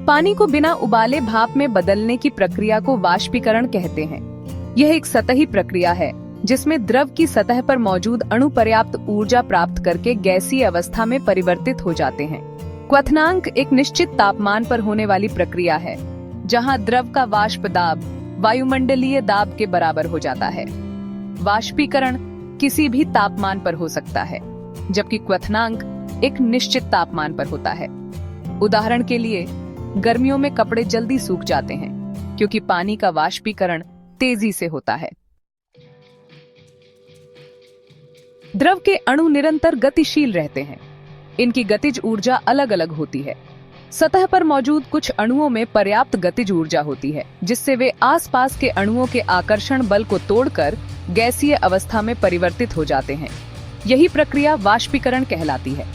पानी को बिना उबाले भाप में बदलने की प्रक्रिया को वाष्पीकरण कहते हैं। यह एक सतही प्रक्रिया है जिसमें द्रव की सतह पर मौजूद अणु पर्याप्त ऊर्जा प्राप्त करके गैसीय अवस्था में परिवर्तित हो जाते हैं। क्वथनांक एक निश्चित तापमान पर होने वाली प्रक्रिया है जहां द्रव का वाष्प दाब वायुमंडलीय दाब के बराबर हो जाता है। वाष्पीकरण किसी भी तापमान पर हो सकता है, जबकि क्वथनांक एक निश्चित तापमान पर होता है। उदाहरण के लिए गर्मियों में कपड़े जल्दी सूख जाते हैं क्योंकि पानी का वाष्पीकरण तेजी से होता है। द्रव के अणु निरंतर गतिशील रहते हैं। इनकी गतिज ऊर्जा अलग अलग होती है। सतह पर मौजूद कुछ अणुओं में पर्याप्त गतिज ऊर्जा होती है जिससे वे आसपास के अणुओं के आकर्षण बल को तोड़कर गैसीय अवस्था में परिवर्तित हो जाते हैं। यही प्रक्रिया वाष्पीकरण कहलाती है।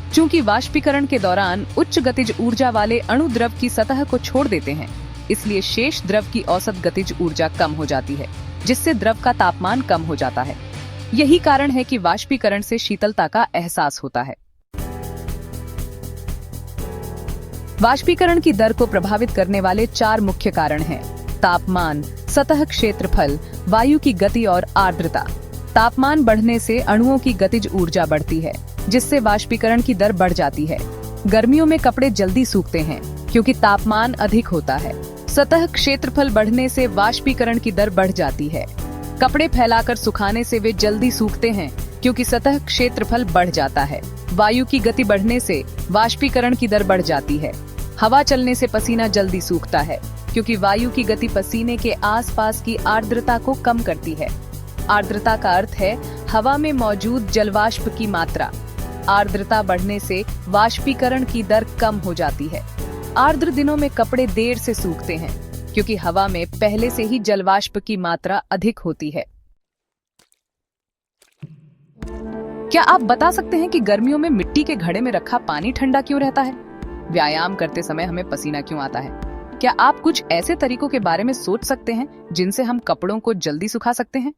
चूंकि वाष्पीकरण के दौरान उच्च गतिज ऊर्जा वाले अणु द्रव की सतह को छोड़ देते हैं, इसलिए शेष द्रव की औसत गतिज ऊर्जा कम हो जाती है, जिससे द्रव का तापमान कम हो जाता है। यही कारण है कि वाष्पीकरण से शीतलता का एहसास होता है। वाष्पीकरण की दर को प्रभावित करने वाले 4 मुख्य कारण हैं: तापमान, सतह क्षेत्रफल, वायु की गति और आर्द्रता। तापमान बढ़ने से अणुओं की गतिज ऊर्जा बढ़ती है, जिससे वाष्पीकरण की दर बढ़ जाती है। गर्मियों में कपड़े जल्दी सूखते हैं क्योंकि तापमान अधिक होता है। सतह क्षेत्रफल बढ़ने से वाष्पीकरण की दर बढ़ जाती है। कपड़े फैलाकर सुखाने से वे जल्दी सूखते हैं क्योंकि सतह क्षेत्रफल बढ़ जाता है। वायु की गति बढ़ने से वाष्पीकरण की दर बढ़ जाती है। हवा चलने से पसीना जल्दी सूखता है क्योंकि वायु की गति पसीने के आसपास की आर्द्रता को कम करती है। आर्द्रता का अर्थ है हवा में मौजूद जलवाष्प की मात्रा। आर्द्रता बढ़ने से वाष्पीकरण की दर कम हो जाती है। आर्द्र दिनों में कपड़े देर से सूखते हैं क्योंकि हवा में पहले से ही जलवाष्प की मात्रा अधिक होती है। क्या आप बता सकते हैं कि गर्मियों में मिट्टी के घड़े में रखा पानी ठंडा क्यों रहता है? व्यायाम करते समय हमें पसीना क्यों आता है? क्या आप कुछ ऐसे तरीकों के बारे में सोच सकते हैं जिनसे हम कपड़ों को जल्दी सुखा सकते हैं?